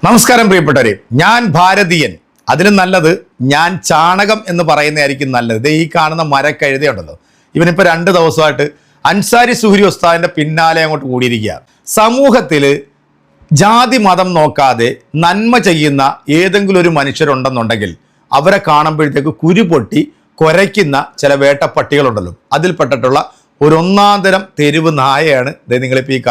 നമസ്കാരം പ്രിയപ്പെട്ടവരെ, ഞാൻ ഭാരതീയൻ, അതിന് നല്ലത് ഞാൻ ചാണകം എന്ന് പറയുന്നതായിരിക്കും നല്ലത്. ഈ കാണുന്ന മരക്കഴുതയുണ്ടല്ലോ, ഇവനിപ്പോൾ 2 ദിവസമായിട്ട് അൻസാരി സുഹരി ഉസ്താദിന്റെ പിന്നാലെ അങ്ങോട്ട് കൂടിയിരിക്കുക. സമൂഹത്തിൽ ജാതി മതം നോക്കാതെ നന്മ ചെയ്യുന്ന ഏതെങ്കിലും ഒരു മനുഷ്യരുണ്ടെന്നുണ്ടെങ്കിൽ അവരെ കാണുമ്പോഴത്തേക്ക് കുരു പൊട്ടി കുരയ്ക്കുന്ന ചില വേട്ടപ്പട്ടികളുണ്ടല്ലോ, അതിൽപ്പെട്ടിട്ടുള്ള ഒരു ഒന്നാന്തരം തെരുവ് നായയാണ് നിങ്ങളിപ്പോൾ ഈ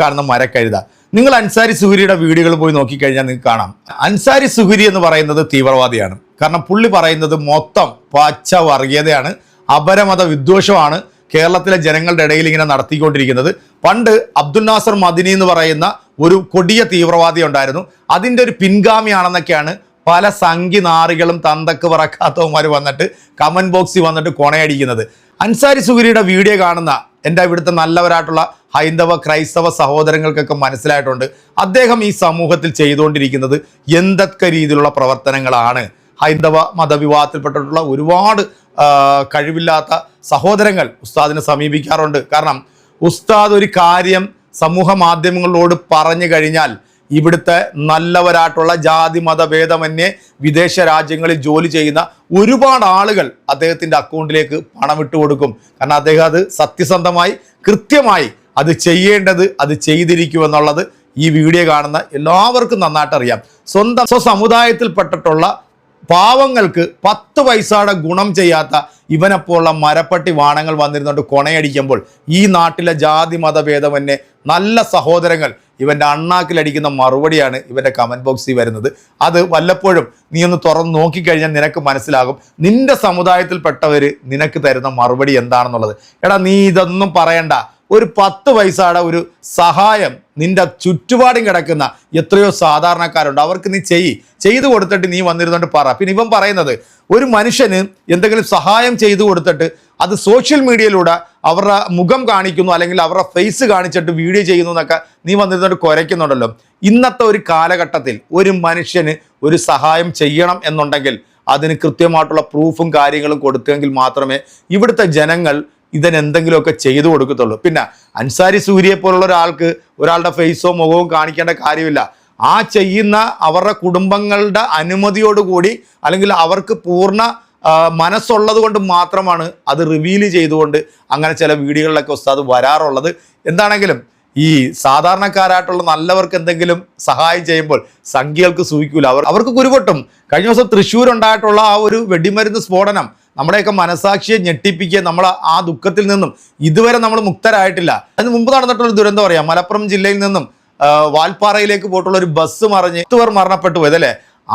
കാണുന്ന മരക്കഴുത. നിങ്ങൾ അൻസാരി സുഹരിയുടെ വീഡിയോകൾ പോയി നോക്കിക്കഴിഞ്ഞാൽ നിങ്ങൾക്ക് കാണാം, അൻസാരി സുഹരി എന്ന് പറയുന്നത് തീവ്രവാദിയാണ്. കാരണം പുള്ളി പറയുന്നത് മൊത്തം പച്ച വർഗീയതയാണ്, അപരമത വിദ്വേഷമാണ് കേരളത്തിലെ ജനങ്ങളുടെ ഇടയിൽ ഇങ്ങനെ നടത്തിക്കൊണ്ടിരിക്കുന്നത്. പണ്ട് അബ്ദുൽ നാസർ മദിനി എന്ന് പറയുന്ന ഒരു കൊടിയ തീവ്രവാദി ഉണ്ടായിരുന്നു, അതിൻ്റെ ഒരു പിൻഗാമിയാണെന്നൊക്കെയാണ് പല സംഘി നാറികളും തന്തക്ക് പറക്കാത്തവന്മാർ വന്നിട്ട് കമന്റ് ബോക്സിൽ വന്നിട്ട് കൊണയടിക്കുന്നത്. അൻസാരി സുഹരിയുടെ വീഡിയോ കാണുന്ന എൻ്റെ ഇവിടുത്തെ നല്ലവരായിട്ടുള്ള ഹൈന്ദവ ക്രൈസ്തവ സഹോദരങ്ങൾക്കൊക്കെ മനസ്സിലായിട്ടുണ്ട് അദ്ദേഹം ഈ സമൂഹത്തിൽ ചെയ്തുകൊണ്ടിരിക്കുന്നത് എന്തൊക്കെ രീതിയിലുള്ള പ്രവർത്തനങ്ങളാണ്. ഹൈന്ദവ മതവിവാദത്തിൽപ്പെട്ടിട്ടുള്ള ഒരുപാട് കഴിവില്ലാത്ത സഹോദരങ്ങൾ ഉസ്താദിനെ സമീപിക്കാറുണ്ട്. കാരണം ഉസ്താദ് ഒരു കാര്യം സമൂഹ മാധ്യമങ്ങളോട് പറഞ്ഞു കഴിഞ്ഞാൽ ഇവിടുത്തെ നല്ലവരായിട്ടുള്ള ജാതി മതഭേദമന്യേ വിദേശ രാജ്യങ്ങളിൽ ജോലി ചെയ്യുന്ന ഒരുപാട് ആളുകൾ അദ്ദേഹത്തിൻ്റെ അക്കൗണ്ടിലേക്ക് പണം ഇട്ട് കൊടുക്കും. കാരണം അദ്ദേഹം അത് സത്യസന്ധമായി കൃത്യമായി അത് ചെയ്യേണ്ടത് അത് ചെയ്തിരിക്കുമെന്നുള്ളത് ഈ വീഡിയോ കാണുന്ന എല്ലാവർക്കും നന്നായിട്ട് അറിയാം. സ്വന്തം സ്വസമുദായത്തിൽപ്പെട്ടിട്ടുള്ള പാവങ്ങൾക്ക് 10 പൈസയുടെ ഗുണം ചെയ്യാത്ത ഇവനെപ്പോലുള്ള മരപ്പട്ടി വാണങ്ങൾ വന്നിരുന്നുകൊണ്ട് കൊണയടിക്കുമ്പോൾ ഈ നാട്ടിലെ ജാതി മതഭേദമന്യേ നല്ല സഹോദരങ്ങൾ ഇവൻ്റെ അണ്ണാക്കിലടിക്കുന്ന മറുപടിയാണ് ഇവൻ്റെ കമൻറ്റ് ബോക്സിൽ വരുന്നത്. അത് വല്ലപ്പോഴും നീ ഒന്ന് തുറന്ന് നോക്കിക്കഴിഞ്ഞാൽ നിനക്ക് മനസ്സിലാകും നിന്റെ സമുദായത്തിൽപ്പെട്ടവർ നിനക്ക് തരുന്ന മറുപടി എന്താണെന്നുള്ളത്. എടാ, നീ ഇതൊന്നും പറയണ്ട, ഒരു 10 പൈസയുടെ ഒരു സഹായം നിന്റെ ചുറ്റുപാടും കിടക്കുന്ന എത്രയോ സാധാരണക്കാരുണ്ട്, അവർക്ക് നീ ചെയ്തു കൊടുത്തിട്ട് നീ വന്നിരുന്നോണ്ട് പറ. പിന്നെ ഇവൻ പറയുന്നത് ഒരു മനുഷ്യന് എന്തെങ്കിലും സഹായം ചെയ്തു കൊടുത്തിട്ട് അത് സോഷ്യൽ മീഡിയയിലൂടെ അവരുടെ മുഖം കാണിക്കുന്നു അല്ലെങ്കിൽ അവരുടെ ഫേസ് കാണിച്ചിട്ട് വീഡിയോ ചെയ്യുന്നു എന്നൊക്കെ നീ വന്നിരുന്നോണ്ട് കുരയ്ക്കുന്നുണ്ടല്ലോ. ഇന്നത്തെ ഒരു കാലഘട്ടത്തിൽ ഒരു മനുഷ്യന് ഒരു സഹായം ചെയ്യണം എന്നുണ്ടെങ്കിൽ അതിന് കൃത്യമായിട്ടുള്ള പ്രൂഫും കാര്യങ്ങളും കൊടുത്തെങ്കിൽ മാത്രമേ ഇവിടുത്തെ ജനങ്ങൾ ഇതിനെന്തെങ്കിലുമൊക്കെ ചെയ്തു കൊടുക്കത്തുള്ളൂ. പിന്നെ അൻസാരി സൂര്യയെ പോലുള്ള ഒരാളുടെ ഫേസോ മുഖവും കാണിക്കേണ്ട കാര്യമില്ല. ആ ചെയ്യുന്ന അവരുടെ കുടുംബങ്ങളുടെ അനുമതിയോടുകൂടി അല്ലെങ്കിൽ അവർക്ക് പൂർണ്ണ മനസ്സുള്ളത് കൊണ്ട് മാത്രമാണ് അത് റിവീൽ ചെയ്തുകൊണ്ട് അങ്ങനെ ചില വീഡിയോകളിലൊക്കെ ഉസ്താദ് വരാറുള്ളത്. എന്താണെങ്കിലും ഈ സാധാരണക്കാരായിട്ടുള്ള നല്ലവർക്ക് എന്തെങ്കിലും സഹായം ചെയ്യുമ്പോൾ സംഖ്യകൾക്ക് സൂഹിക്കൂല, അവർക്ക് കുരുപൊട്ടും. കഴിഞ്ഞ ദിവസം തൃശ്ശൂരുണ്ടായിട്ടുള്ള ആ ഒരു വെടിമരുന്ന് സ്ഫോടനം നമ്മുടെയൊക്കെ മനസാക്ഷിയെ ഞെട്ടിപ്പിക്കുക. നമ്മൾ ആ ദുഃഖത്തിൽ നിന്നും ഇതുവരെ നമ്മൾ മുക്തരായിട്ടില്ല. അതിന് മുമ്പ് നടന്നിട്ടുള്ള ദുരന്തം അറിയാം, മലപ്പുറം ജില്ലയിൽ നിന്നും വാൽപ്പാറയിലേക്ക് പോയിട്ടുള്ള ഒരു ബസ് മറിഞ്ഞ് 8 പേർ മരണപ്പെട്ടു പോയതല്ലേ.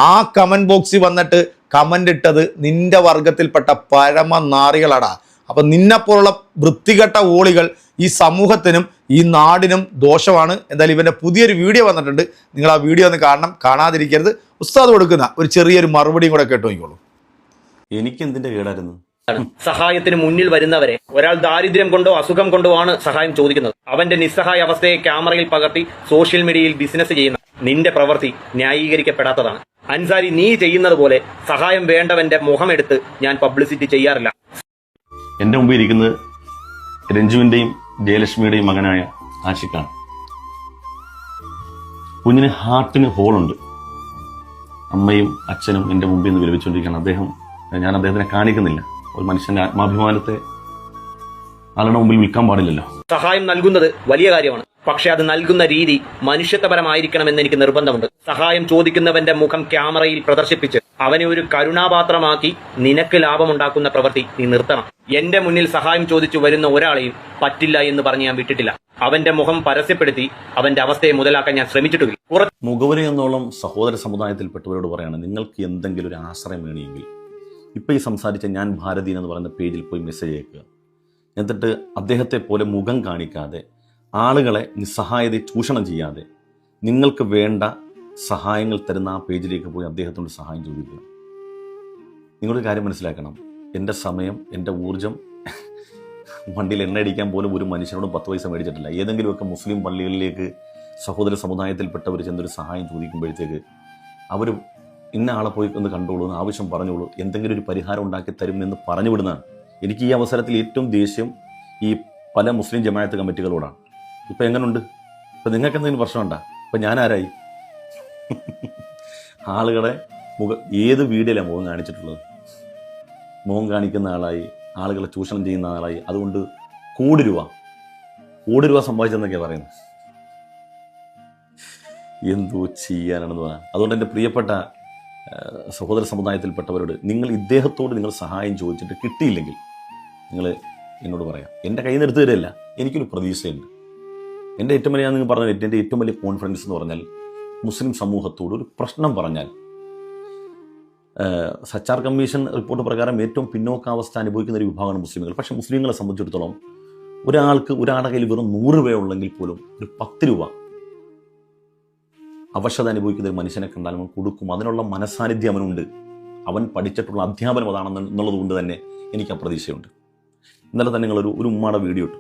ആ കമന്റ് ബോക്സിൽ വന്നിട്ട് കമന്റ് ഇട്ടത് നിന്റെ വർഗത്തിൽപ്പെട്ട പരമ നാറികളാടാ. അപ്പൊ നിന്നെപ്പോലുള്ള വൃത്തികെട്ട ഓളികൾ ഈ സമൂഹത്തിനും ഈ നാടിനും ദോഷമാണ്. എന്തായാലും ഇവന്റെ പുതിയൊരു വീഡിയോ വന്നിട്ടുണ്ട്, നിങ്ങൾ ആ വീഡിയോ ഒന്ന് കാണണം, കാണാതിരിക്കരുത്. ഉസ്താദ് കൊടുക്കുന്ന ഒരു ചെറിയൊരു മറുപടിയും കൂടെ കേട്ടു നോക്കിക്കോളൂ. എനിക്ക് എന്തിന്റെ കേടായിരുന്നു? സഹായത്തിന് മുന്നിൽ വരുന്നവരെ ഒരാൾ ദാരിദ്ര്യം കൊണ്ടോ അസുഖം കൊണ്ടോ ആണ് സഹായം ചോദിക്കുന്നത്. അവന്റെ നിസ്സഹായ അവസ്ഥയെ ക്യാമറയിൽ പകർത്തി സോഷ്യൽ മീഡിയയിൽ ബിസിനസ് ചെയ്യുന്ന നിന്റെ പ്രവൃത്തി ന്യായീകരിക്കപ്പെടാത്തതാണ്. അൻസാരി, നീ ചെയ്യുന്നത് പോലെ സഹായം വേണ്ടവന്റെ മുഖമെടുത്ത് ഞാൻ പബ്ലിസിറ്റി ചെയ്യാറില്ല. എന്റെ മുമ്പിൽ ഇരിക്കുന്നത് രഞ്ജുവിന്റെയും ജയലക്ഷ്മിയുടെയും മകനായ ആഷിഖാണ്. കുഞ്ഞിന് ഹാർട്ടിന് ഹോളുണ്ട്. അമ്മയും അച്ഛനും എന്റെ മുമ്പിൽ നിന്ന് വിലപിച്ചുകൊണ്ടിരിക്കുകയാണ്. ഞാൻ അദ്ദേഹത്തിനെ കാണിക്കുന്നില്ല. ഒരു മനുഷ്യന്റെ ആത്മാഭിമാനത്തെ ആളുടെ മുമ്പിൽ വിൽക്കാൻ പാടില്ലല്ലോ. സഹായം നൽകുന്നത് വലിയ കാര്യമാണ്, പക്ഷെ അത് നൽകുന്ന രീതി മനുഷ്യത്വപരമായിരിക്കണമെന്ന് എനിക്ക് നിർബന്ധമുണ്ട്. സഹായം ചോദിക്കുന്നവന്റെ മുഖം ക്യാമറയിൽ പ്രദർശിപ്പിച്ച് അവനെ ഒരു കരുണാപാത്രമാക്കി നിനക്ക് ലാഭമുണ്ടാക്കുന്ന പ്രവൃത്തി നീ നിർത്തണം. എന്റെ മുന്നിൽ സഹായം ചോദിച്ചു വരുന്ന ഒരാളെയും പറ്റില്ല എന്ന് പറഞ്ഞ് ഞാൻ വിട്ടിട്ടില്ല. അവന്റെ മുഖം പരസ്യപ്പെടുത്തി അവന്റെ അവസ്ഥയെ മുതലാക്കാൻ ഞാൻ ശ്രമിച്ചിട്ടില്ല. മുഖവരി എന്നോളം സഹോദര സമുദായത്തിൽപ്പെട്ടവരോട് പറയാണ്, നിങ്ങൾക്ക് എന്തെങ്കിലും ഒരു ആശ്രയം വേണമെങ്കിൽ ഇപ്പം ഈ സംസാരിച്ച ഞാൻ ഭാരതീയൻ എന്ന് പറയുന്ന പേജിൽ പോയി മെസ്സേജ് അയക്കുക. എന്നിട്ട് അദ്ദേഹത്തെ പോലെ മുഖം കാണിക്കാതെ ആളുകളെ നിസ്സഹായതയെ ചൂഷണം ചെയ്യാതെ നിങ്ങൾക്ക് വേണ്ട സഹായങ്ങൾ തരുന്ന ആ പേജിലേക്ക് പോയി അദ്ദേഹത്തോട് സഹായം ചോദിക്കുക. നിങ്ങളൊരു കാര്യം മനസ്സിലാക്കണം, എൻ്റെ സമയം, എൻ്റെ ഊർജം, വണ്ടിയിൽ എണ്ണ അടിക്കാൻ പോലും ഒരു മനുഷ്യനോട് 10 പൈസ മേടിച്ചിട്ടില്ല. ഏതെങ്കിലുമൊക്കെ മുസ്ലിം പള്ളികളിലേക്ക് സഹോദര സമുദായത്തിൽപ്പെട്ടവർ ചെന്നൊരു സഹായം ചോദിക്കുമ്പോഴത്തേക്ക് അവർ ഇന്ന ആളെ പോയി ഒന്ന് കണ്ടോളൂ, ആവശ്യം പറഞ്ഞോളൂ, എന്തെങ്കിലും ഒരു പരിഹാരം ഉണ്ടാക്കി തരും എന്ന് പറഞ്ഞു വിടുന്നതാണ്. എനിക്ക് ഈ അവസരത്തിൽ ഏറ്റവും ദേഷ്യം ഈ പല മുസ്ലിം ജമാഅത്ത് കമ്മിറ്റികളോടാണ്. ഇപ്പം എങ്ങനെയുണ്ട്? ഇപ്പം നിങ്ങൾക്ക് എന്തെങ്കിലും പ്രശ്നമുണ്ടോ? ഇപ്പം ഞാൻ ആരായി? ആളുകളെ ഏത് വീഡിയോയിലാണ് മുഖം കാണിച്ചിട്ടുള്ളത്? മുഖം കാണിക്കുന്ന ആളായി, ആളുകളെ ചൂഷണം ചെയ്യുന്ന ആളായി. അതുകൊണ്ട് കോടി രൂപ സമ്പാദിച്ചെന്നൊക്കെയാണ് പറയുന്നത്. എന്തോ ചെയ്യാനാണെന്ന് പറയാം. അതുകൊണ്ട് എൻ്റെ പ്രിയപ്പെട്ട സഹോദര സമുദായത്തിൽപ്പെട്ടവരോട്, നിങ്ങൾ ഇദ്ദേഹത്തോട് നിങ്ങൾ സഹായം ചോദിച്ചിട്ട് കിട്ടിയില്ലെങ്കിൽ നിങ്ങൾ എന്നോട് പറയാം. എൻ്റെ കയ്യിൽ നിന്ന് എടുത്തു തരില്ല, എനിക്കൊരു പ്രതീക്ഷയുണ്ട്. എൻ്റെ ഏറ്റവും വലിയ, ഞാൻ നിങ്ങൾ പറഞ്ഞ എൻ്റെ ഏറ്റവും വലിയ കോൺഫിഡൻസ് എന്ന് പറഞ്ഞാൽ, മുസ്ലിം സമൂഹത്തോട് ഒരു പ്രശ്നം പറഞ്ഞാൽ, സച്ചാർ കമ്മീഷൻ റിപ്പോർട്ട് പ്രകാരം ഏറ്റവും പിന്നോക്കാവസ്ഥ അനുഭവിക്കുന്ന ഒരു വിഭാഗമാണ് മുസ്ലിങ്ങൾ. പക്ഷേ മുസ്ലിങ്ങളെ സംബന്ധിച്ചിടത്തോളം ഒരാളുടെ കയ്യിൽ വെറും 100 രൂപ ഉള്ളെങ്കിൽ പോലും ഒരു 10 രൂപ അവശത അനുഭവിക്കുന്ന ഒരു മനുഷ്യനെ കണ്ടാൽ അവൻ കൊടുക്കും. അതിനുള്ള മനസാന്നിധ്യം അവനുണ്ട്. അവൻ പഠിച്ചിട്ടുള്ള അധ്യാപനം അതാണെന്നുള്ളത് കൊണ്ട് തന്നെ എനിക്ക് ആ പ്രതീക്ഷയുണ്ട്. ഇന്നലെ തന്നെ നിങ്ങളൊരു ഉമ്മയുടെ വീഡിയോ ഇട്ടു.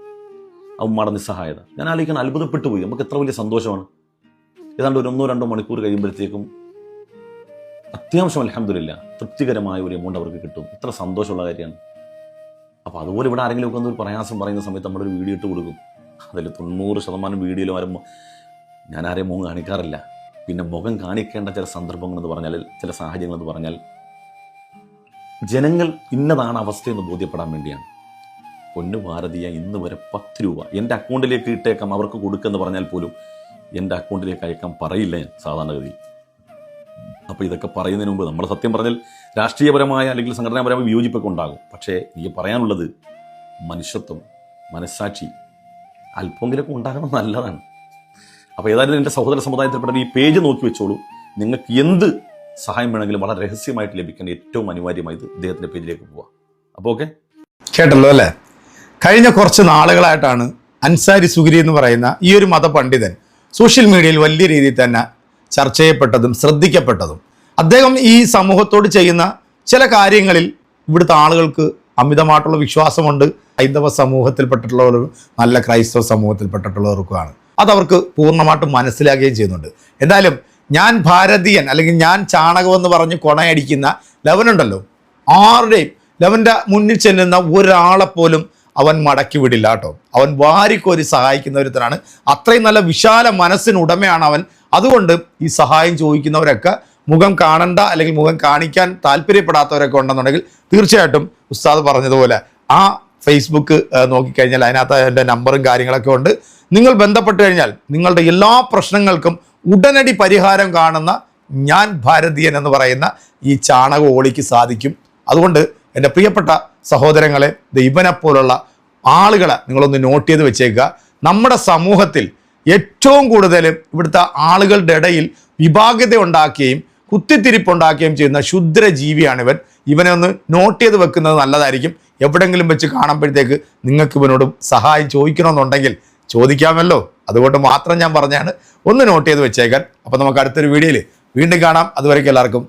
ആ ഉമ്മയുടെ നിസ്സഹായത ഞാൻ ആലോചിക്കാൻ അത്ഭുതപ്പെട്ടു പോയി. നമുക്ക് എത്ര വലിയ സന്തോഷമാണ്. ഏതാണ്ട് ഒരു 1-2 മണിക്കൂർ കഴിയുമ്പോഴത്തേക്കും അത്യാവശ്യം അൽഹംദുലില്ലാ തൃപ്തികരമായ ഒരു എമൗണ്ട് അവർക്ക് കിട്ടും. ഇത്ര സന്തോഷമുള്ള കാര്യമാണ്. അപ്പോൾ അതുപോലെ ഇവിടെ ആരെങ്കിലുമൊക്കെ ഒരു പ്രയാസം പറയുന്ന സമയത്ത് നമ്മളൊരു വീഡിയോ ഇട്ട് കൊടുക്കും. അതിൽ 90% വീഡിയോയിലും ആരും, ഞാൻ ആരെയും മുഖം കാണിക്കാറില്ല. പിന്നെ മുഖം കാണിക്കേണ്ട ചില സന്ദർഭങ്ങളെന്ന് പറഞ്ഞാൽ, ചില സാഹചര്യങ്ങളെന്ന് പറഞ്ഞാൽ, ജനങ്ങൾ ഇന്നതാണ് അവസ്ഥയെന്ന് ബോധ്യപ്പെടാൻ വേണ്ടിയാണ്. പൊന്നു ഭാരതീയ, ഇന്ന് വരെ 10 രൂപ എൻ്റെ അക്കൗണ്ടിലേക്ക് ഇട്ടേക്കാം, അവർക്ക് കൊടുക്കുമെന്ന് പറഞ്ഞാൽ പോലും എൻ്റെ അക്കൗണ്ടിലേക്ക് അയക്കാൻ പറയില്ല ഞാൻ സാധാരണഗതി. അപ്പോൾ ഇതൊക്കെ പറയുന്നതിന് മുമ്പ് നമ്മൾ സത്യം പറഞ്ഞാൽ രാഷ്ട്രീയപരമായ അല്ലെങ്കിൽ സംഘടനാപരമായ വിയോജിപ്പൊക്കെ ഉണ്ടാകും. പക്ഷേ എനിക്ക് പറയാനുള്ളത്, മനുഷ്യത്വം, മനസ്സാക്ഷി അല്പമെങ്കിലൊക്കെ ഉണ്ടാകുന്നത് നല്ലതാണ്. അപ്പോൾ ഏതായാലും എൻ്റെ സഹോദര സമുദായത്തിൽപ്പെട്ട ഈ പേജ് നോക്കി വെച്ചോളൂ. നിങ്ങൾക്ക് എന്ത് സഹായം വേണമെങ്കിലും വളരെ രഹസ്യമായിട്ട് ലഭിക്കേണ്ട ഏറ്റവും അനിവാര്യമായത് ഇദ്ദേഹത്തിൻ്റെ പേജിലേക്ക് പോവുക. അപ്പോൾ ഓക്കെ, കേട്ടല്ലോ അല്ലേ? കഴിഞ്ഞ കുറച്ച് നാളുകളായിട്ടാണ് അൻസാരി സുഹരി എന്ന് പറയുന്ന ഈ ഒരു മതപണ്ഡിതൻ സോഷ്യൽ മീഡിയയിൽ വലിയ രീതിയിൽ തന്നെ ചർച്ച ചെയ്യപ്പെട്ടതും ശ്രദ്ധിക്കപ്പെട്ടതും. അദ്ദേഹം ഈ സമൂഹത്തോട് ചെയ്യുന്ന ചില കാര്യങ്ങളിൽ ഇവിടുത്തെ ആളുകൾക്ക് അമിതമായിട്ടുള്ള വിശ്വാസമുണ്ട്. ഹൈന്ദവ സമൂഹത്തിൽപ്പെട്ടിട്ടുള്ളവരും നല്ല ക്രൈസ്തവ സമൂഹത്തിൽപ്പെട്ടിട്ടുള്ളവർക്കുമാണ്. അതവർക്ക് പൂർണ്ണമായിട്ടും മനസ്സിലാക്കുകയും ചെയ്യുന്നുണ്ട്. എന്തായാലും ഞാൻ ഭാരതീയൻ അല്ലെങ്കിൽ ഞാൻ ചാണകമെന്ന് പറഞ്ഞ് കൊണയടിക്കുന്ന ലവനുണ്ടല്ലോ, ആരുടെയും ലവൻ്റെ മുന്നിൽ ചെല്ലുന്ന ഒരാളെപ്പോലും അവൻ മടക്കി വിടില്ല കേട്ടോ. അവൻ വാരിക്കോരി സഹായിക്കുന്ന ഒരുത്തനാണ്. അത്രയും നല്ല വിശാല മനസ്സിനുടമയാണ് അവൻ. അതുകൊണ്ട് ഈ സഹായം ചോദിക്കുന്നവരൊക്കെ മുഖം കാണണ്ട അല്ലെങ്കിൽ മുഖം കാണിക്കാൻ താല്പര്യപ്പെടാത്തവരൊക്കെ ഉണ്ടെന്നുണ്ടെങ്കിൽ തീർച്ചയായിട്ടും ഉസ്താദ് പറഞ്ഞതുപോലെ ആ ഫേസ്ബുക്ക് നോക്കിക്കഴിഞ്ഞാൽ അതിനകത്ത് എൻ്റെ നമ്പറും കാര്യങ്ങളൊക്കെ ഉണ്ട്. നിങ്ങൾ ബന്ധപ്പെട്ട് കഴിഞ്ഞാൽ നിങ്ങളുടെ എല്ലാ പ്രശ്നങ്ങൾക്കും ഉടനടി പരിഹാരം കാണുന്ന ഞാൻ ഭാരതീയൻ എന്ന് പറയുന്ന ഈ ചാണക ഓളിക്ക് സാധിക്കും. അതുകൊണ്ട് എൻ്റെ പ്രിയപ്പെട്ട സഹോദരങ്ങളെ, ഇവനെപ്പോലുള്ള ആളുകളെ നിങ്ങളൊന്ന് നോട്ട് ചെയ്ത് വെച്ചേക്കുക. നമ്മുടെ സമൂഹത്തിൽ ഏറ്റവും കൂടുതൽ ഇവിടുത്തെ ആളുകളുടെ ഇടയിൽ വിഭാഗത ഉണ്ടാക്കുകയും കുത്തിത്തിരിപ്പുണ്ടാക്കുകയും ചെയ്യുന്ന ക്ഷുദ്ര ജീവിയാണിവൻ. ഇവനെ ഒന്ന് നോട്ട് ചെയ്ത് വെക്കുന്നത് നല്ലതായിരിക്കും. എവിടെങ്കിലും വെച്ച് കാണുമ്പോഴത്തേക്ക് നിങ്ങൾക്ക് ഇവനോട് സഹായം ചോദിക്കണമെന്നുണ്ടെങ്കിൽ ചോദിക്കാമല്ലോ. അതുകൊണ്ട് മാത്രം ഞാൻ പറഞ്ഞാണ്, ഒന്ന് നോട്ട് ചെയ്ത് വെച്ചേക്കാൻ. അപ്പോൾ നമുക്ക് അടുത്തൊരു വീഡിയോയിൽ വീണ്ടും കാണാം. അതുവരേക്കും എല്ലാവർക്കും